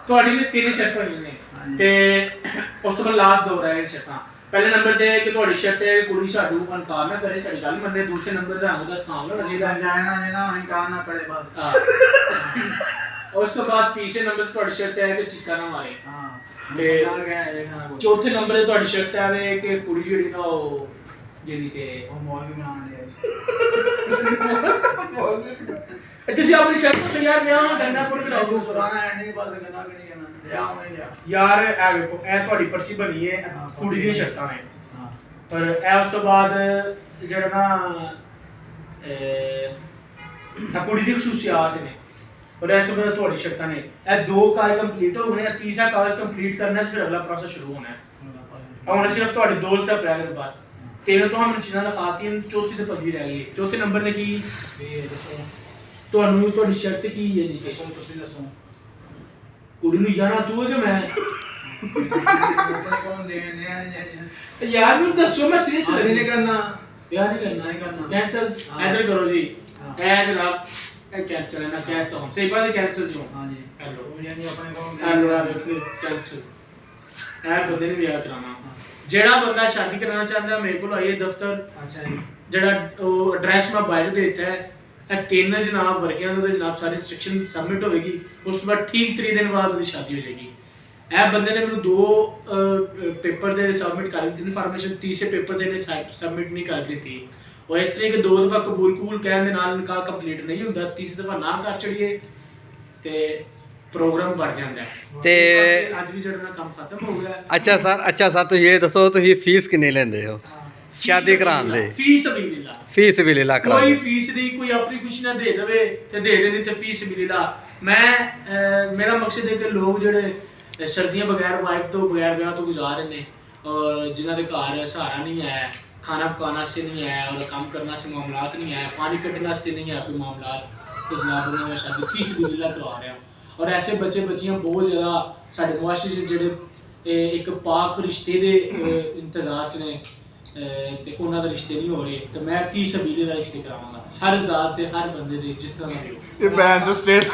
ਤੁਹਾਡੀ ਨੇ 3 ਸ਼ਰਤ ਹੋਈਆਂ ਨੇ ਤੇ ਉਸ ਤੋਂ ਬਾਅਦ ਲਾਸਟ 2 ਰਹਿ ਗਏ ਸ਼ਰਤਾਂ। पहले नंबर ते कि ਤੁਹਾਡੀ ਸ਼ਰਤ ਹੈ ਕੁੜੀ ਸਾਡੂ ਇਨਕਾਰ ਨਾ ਕਰੇ, ਸਾਡੀ ਗੱਲ ਮੰਨੇ। ਦੂਸਰੇ ਨੰਬਰ ਤੇ ਸਾਨੂੰ ਦਾ ਸਾਹਮਣੇ ਹੋਣਾ ਚਾਹੀਦਾ, ਜਾਣਾ ਨਾ ਇਨਕਾਰ ਨਾ ਕਰੇ ਬਸ। ਉਸ ਤੋਂ ਬਾਅਦ ਤੀਸਰੇ ਨੰਬਰ ਤੇ ਤੁਹਾਡੀ ਸ਼ਰਤ ਹੈ ਕਿ ਚੀਕਾ ਨਾ ਮਾਰੇ। ਤੇ ਚੌਥੇ ਨੰਬਰ ਤੇ ਤੁਹਾਡੀ ਸ਼ਰਤ ਹੈ ਕਿ ਕੁੜੀ ਜਿਹੜੀ ਨਾ ਉਹ ਜਿਹੜੀ ਤੇ ਉਹ ਮੌਲਵੀ ਬਣਾਉਣ ਦੇ। ਤੁਸੀਂ ਆਪਣੀ ਸ਼ਰਤ ਤੋਂ ਯਾਰ ਵਿਆਹ ਨਾ ਕਰਨਾ ਪੁਰ ਕਰਾਓ ਪੁਰਾਣਾ ਹੈ ਨਹੀਂ ਬਸ ਗੱਲਾਂ ਕਰੀ ਜਾਣਾ ਵਿਆਹ ਹੋਣੇ ਲਿਆ ਯਾਰ। ਇਹ ਵੇਖੋ ਇਹ ਤੁਹਾਡੀ ਪਰਚੀ ਬਣੀ ਹੈ ਕੁੜੀ ਦੀਆਂ ਸ਼ਰਤਾਂ ਨੇ, ਪਰ ਇਹ ਉਸ ਤੋਂ ਬਾਅਦ ਜਿਹੜਾ ਨਾ ਇਹ ਕੁੜੀ ਦੀ ਖਸੂਸੀਆਤ ਨੇ और ऐसे में थोड़ी शर्तां ने। ए 2 कागज कंप्लीट हो गए, तीसरा कागज कंप्लीट करना है, फिर अगला प्रोसेस शुरू होना है। अब उन्हें सिर्फ थोड़े 2 स्टेप रह गए बस। तीनों तो हमने चीज़ां दिखाती हैं, चौथी तो पल्ली रह गई। चौथे नंबर ते की ਤੁਹਾਨੂੰ ਤੁਹਾਡੀ ਸ਼ਰਤ ਕੀ ਹੈ ਜੀ? ਦੱਸੋ ਤੁਸੀਂ ਦੱਸੋ। ਕੁੜੀ ਨੂੰ ਜਾਣਾ ਤੂੰ ਹੈ ਕਿ ਮੈਂ? ਕੌਣ ਦੇਣ ਯਾਰ ਮੈਨੂੰ ਦੱਸੋ, ਮੈਂ ਸੀਰੀਅਸ ਨਹੀਂ ਕਰਨਾ ਯਾਰ, ਨਹੀਂ ਕਰਨਾ ਕੈਂਸਲ। इधर करो जी, ए जनाब ਇਹ ਕੈਂਸਲ ਹੈ ਨਾ ਕਹਿਤਾ ਹੂੰ ਸਹੀ ਬਾਤ ਹੈ ਕੈਂਸਲ ਜੋ। ਹਾਂ ਜੀ ਹੈਲੋ ਯਾਨੀ ਆਪਣੇ ਕੋਲ ਹੈਲੋ ਆ ਦੇਖੋ ਕੈਂਸਲ। ਇਹ ਬੰਦੇ ਨੇ ਵਿਆਹ ਕਰਾਉਣਾ, ਜਿਹੜਾ ਬੰਦਾ शादी कराना चाहता है मेरे को आइए दफ्तर। अच्छा जी ਜਿਹੜਾ ਉਹ ਐਡਰੈਸ ਮੈਂ ਬਾਇਓ ਦਿੱਤਾ ਹੈ। ਇਹ 3 ਜਨਾਬ ਵਰਕਿਆਂ ਦੇ ਜਨਾਬ ਸਾਰੀ ਇੰਸਟਰਕਸ਼ਨ ਸਬਮਿਟ ਹੋਵੇਗੀ, ਉਸ ਤੋਂ ਬਾਅਦ ਠੀਕ 3 ਦਿਨ ਬਾਅਦ ਉਹਦੀ ਸ਼ਾਦੀ ਹੋ ਜਾਏਗੀ। ਇਹ ਬੰਦੇ ਨੇ ਮੈਨੂੰ 2 ਪੇਪਰ ਦੇ ਸਬਮਿਟ ਕਰ ਦਿੱਤੀ ਇਨਫੋਰਮੇਸ਼ਨ, ਤੀਸਰੇ ਪੇਪਰ ਦੇ ਨੇ ਸਬਮਿਟ ਨਹੀਂ ਕਰ ਦਿੱਤੀ। और इस तरह के 2 दफ़ा कबूल कहने दे नाल निकाह कंप्लीट नहीं होता, तीसरी दफ़ा ना कर छड़िए ते प्रोग्राम बढ़ जाता है। ते आज भी जड़ा काम खत्म हो गया। अच्छा सर तो ये दसो तुसीं फीस कितनी लेंदे हो शादी कराने दे? फीस भी लीला करा कोई फीस नहीं, कोई अपनी खुशी ना दे देवे ते दे देनी ते फीस भी लीला। मैं मेरा मकसद है कि लोग जड़े सर्दियां बगैर वाइफ तो बगैर ब्याह तो गुजार रहे ने और जिन्हां दे घर सहारा नहीं है, खाना पकाना से नहीं है और काम करना से मामलात नहीं है, पानी कटना से नहीं है कोई मामलात, तो जनाब ने शादी फीस भी लीला करवा रहे हैं। और ऐसे बच्चे बच्चियां बहुत ज़्यादा साढ़े मुआशरे च जेह्ड़े एक पाक रिश्ते दे इंतजार च ने ते उन्हां दे रिश्ते नहीं हो रहे, तो मैं फीस सबीले दा रिश्ते करावांगा हर जात दे हर बंदे दे जिस तरह दा भी। ਇਹ ਬੈਨ ਜੋ ਸਟੇਟ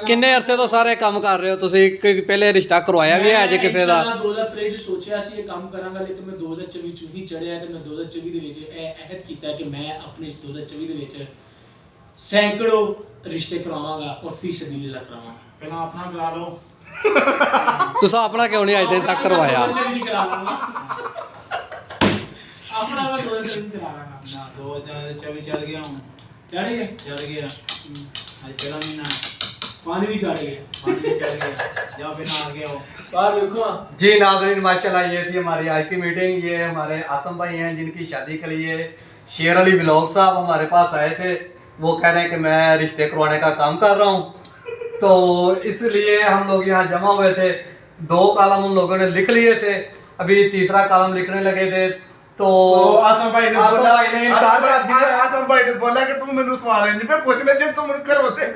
किन्ने अरसे तो सारे काम कर रहे हो तुसीं? पहले रिश्ता करवाया भी है जे किसी दा? 2023 ਚ ਸੋਚਿਆ ਸੀ ਇਹ ਕੰਮ ਕਰਾਂਗਾ, ਲੇਕਿਨ ਮੈਂ 2024 ਚ ਹੀ ਚੜਿਆ ਤੇ ਮੈਂ 2024 ਦੇ ਵਿੱਚ ਇਹ ਅਹਿਦ ਕੀਤਾ ਕਿ ਮੈਂ ਆਪਣੇ 2024 ਦੇ ਵਿੱਚ ਸੈਂਕੜੋ ਰਿਸ਼ਤੇ ਕਰਵਾਵਾਂਗਾ ਔਰ ਫੀਸ ਵੀ ਲਾ ਕਰਾਵਾਂਗਾ। ਪਹਿਲਾਂ ਆਪਣਾ ਕਰਾ ਲਓ। तुसा अपना क्यों नहीं अज दिन तक करवाया? ਆਪਣਾ ਮੈਂ 2024 ਕਰਾ ਲਾਂਗਾ ਨਾ 2024 ਚੱਲ ਗਿਆ ਹੁਣ ਚੜ ਗਿਆ ਅੱਜ ਪਹਿਲਾ ਮਹੀਨਾ पानी भी चढ़ गया जाओ फिर आ गया बाहर देखो। जी नाज़रीन माशाल्लाह ये थी हमारी आज की मीटिंग। ये हमारे आसम भाई हैं जिनकी शादी के लिए शेर अली ब्लॉग साहब हमारे पास आए थे। वो कह रहे हैं कि मैं रिश्ते करवाने का काम कर रहा हूँ, तो इसलिए हम लोग यहाँ जमा हुए थे। 2 कॉलम उन लोगों ने लिख लिए थे, अभी तीसरा कॉलम लिखने लगे थे। तो ਆਸਮ ਭਾਈ ਨੇ ਇਨਕਾਰ ਕਰ ਦਿया। ਆਸਮ ਭਾਈ ਨੇ बोला कि तुम मेनू सवाल नहीं पे पूछने जे तुम करवाते।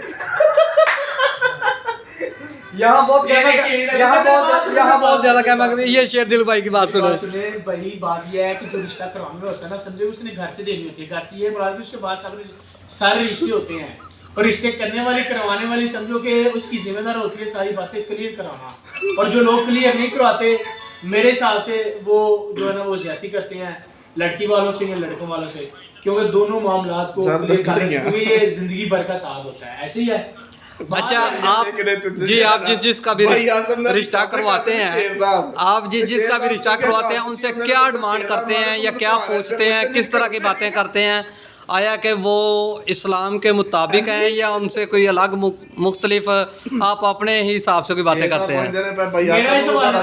यहाँ बहुत ज्यादा कहना कि ये शेर दिल भाई की बात सुनो। भाई बात ये है कि जो रिश्ता करवाना होता है ना, समझे उसने घर से देनी होती है, घर से ये बोला कि उसके बाद सारे रिश्ते होते हैं और रिश्ते करने वाली करवाने वाली समझो कि उसकी जिम्मेदार होती है सारी बातें क्लियर कराना। और जो लोग क्लियर नहीं करवाते मेरे हिसाब से वो जो है ना वो ज्यादती करते हैं लड़की वालों से या लड़कों वालों से, क्योंकि दोनों मामलात को ये जिंदगी भर का साथ होता है। ऐसे ही है। अच्छा आप जिसका भी रिश्ता करवाते हैं, आप जिसका भी रिश्ता करवाते हैं उनसे क्या डिमांड करते हैं या क्या पूछते हैं, किस तरह की बातें करते हैं? आया कि वो इस्लाम के मुताबिक हैं या उनसे कोई अलग मुख्तलिफ आप अपने ही हिसाब से कोई बातें करते हैं? मेरा सवाल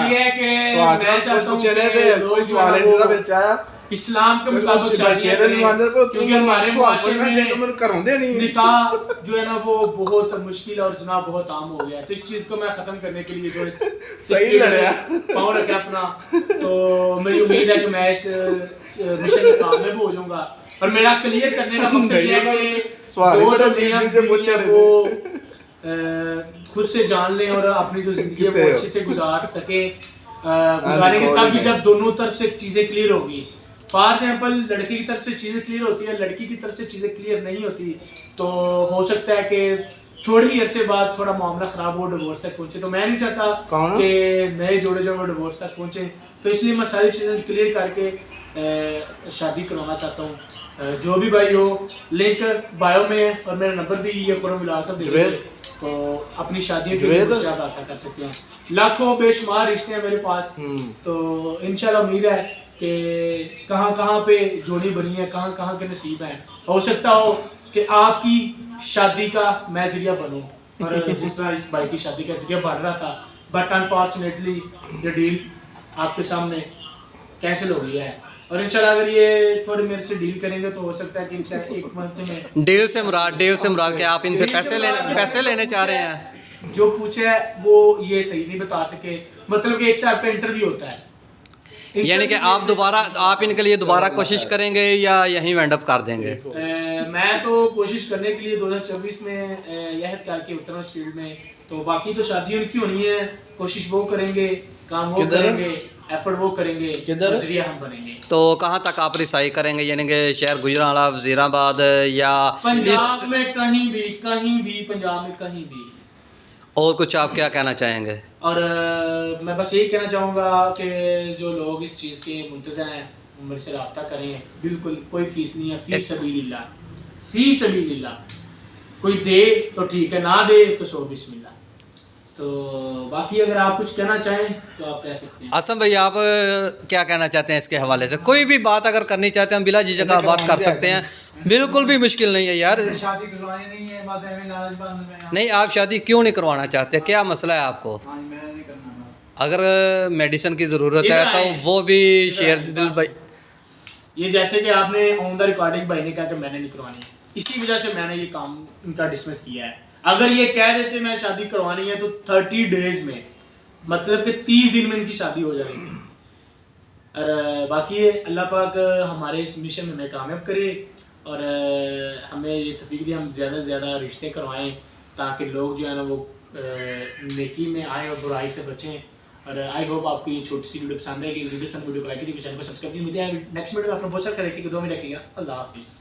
ये है कि मैं चाहता हूं कि सवाल इधर ਵਿੱਚ ਆਇਆ इस्लाम के मुताबिक चाहिए, क्योंकि हमारे मुआशरे में करांदे नहीं निकाह जो है ना वो बहुत मुश्किल और जना बहुत आम हो गया है। तो इस चीज़ को मैं ख़त्म करने के लिए जो सही लड़या पाँव रखा अपना, तो मेरी उम्मीद है कि मैं इस मिशन में कामयाब हो जाऊंगा। और मेरा क्लियर करने का मकसद ये है कि वो खुद से जान लें और अपनी जो जिंदगी है वो अच्छे से गुजार सके, गुजारेंगे तब भी जब दोनों तरफ से चीज़ें क्लियर होगी। फॉर एग्जाम्पल लड़के की तरफ से चीज़ें क्लियर होती है, लड़की की तरफ से चीज़ें क्लियर नहीं होती, तो हो सकता है कि थोड़ी ही अरसे बाद थोड़ा मामला ख़राब हो, डिवोर्स तक पहुंचे, तो मैं नहीं चाहता कौन? कि नए जोड़े जो वो डिवोर्स तक पहुंचे, तो इसलिए मैं सारी चीज़ें क्लियर करके शादी करवाना चाहता हूँ। जो भी भाई हो, लिंक बायो में है और मेरा नंबर भी ये खुरम बिलाल साहब दे देंगे, तो अपनी शादियों के लिए मुझसे आप रब्ता कर सकते हैं। लाखों बेशुमार रिश्ते हैं मेरे पास, तो इंशाल्लाह उम्मीद है कि कहाँ पे जोड़ी बनी है, कहाँ के नसीब हैं। हो सकता हो कि आपकी शादी का मैं जरिया बनूं, और जिस तरह इस भाई की शादी का जरिया बन रहा था, बट अनफॉर्चुनेटली ये डील आपके सामने कैंसिल हो गई है। और इंशाल्लाह अगर ये थोड़ी मेरे से डील करेंगे तो हो सकता है कि इंशाल्लाह 1 मंथ में डील से मुराद के आप इनसे पैसे लेने चाह रहे हैं। जो पूछे है वो ये सही नहीं बता सके, मतलब कि 1 साल का इंटरव्यू होता है, यानी कि आप इनके लिए दोबारा कोशिश करेंगे या यहीं वेंड अप कर देंगे? मैं तो कोशिश करने के लिए 2024 में यह करके उतरना इस फील्ड में, तो बाकी तो शादी उनकी होनी है, कोशिश वो करेंगे, काम वो करेंगे, एफर्ट वो करेंगे, नजरिया हम बनेंगे। तो कहाँ तक आप रिसाई करेंगे, यानी कि शहर गुजरांवाला, वजीराबाद या पंजाब में कहीं भी पंजाब में कहीं भी। और कुछ आप क्या कहना चाहेंगे? और मैं बस यही कहना चाहूँगा कि जो लोग इस चीज़ के मुंतज़र हैं वो मेरे से रब्ता करें, बिल्कुल कोई फ़ीस नहीं है, फ़ीस सबीलिल्लाह, कोई दे तो ठीक है, ना दे तो सो बिस्मिल्लाह। तो बाकी अगर आप कुछ कहना चाहें तो आप कह सकते हैं। आसम भाई, आप क्या कहना चाहते हैं इसके हवाले से? कोई भी बात अगर करनी चाहते हैं बिला झिझक आप बात कर सकते हैं, बिल्कुल भी मुश्किल नहीं है यार। शादी करवानी नहीं है, बस ऐਵੇਂ लालच बांध में। नहीं, आप शादी क्यों नहीं करवाना चाहते, क्या मसला है आपको? हाँ जी, मैं नहीं करना। अगर मेडिसिन की ज़रूरत है तो वो भी शेयर दिल भाई। ये जैसे कि आपने ऑन द रिकॉर्डिंग भाई ने कहा कि मैंने नहीं करवानी, इसी वजह से मैंने ये काम इनका डिसमिस किया है। अगर ये कह देते मैं शादी करवानी है तो 30 डेज में, मतलब कि 30 दिन में इनकी शादी हो जाएगी। और बाकी अल्लाह पाक हमारे इस मिशन में हमें कामयाब करे और हमें ये तौफीक दे हम ज़्यादा से ज़्यादा रिश्ते करवाएं, ताकि लोग जो है ना वो नेकी में आए और बुराई से बचें। और आई होप आपको ये छोटी सी वीडियो पसंद आएगी। वीडियो को लाइक कीजिए, चैनल को सब्सक्राइब कीजिए। नेक्स्ट वीडियो में अपना बहुत सारा रखिएगा, 2 मिनट रखिएगा। अल्लाह हाफिज़।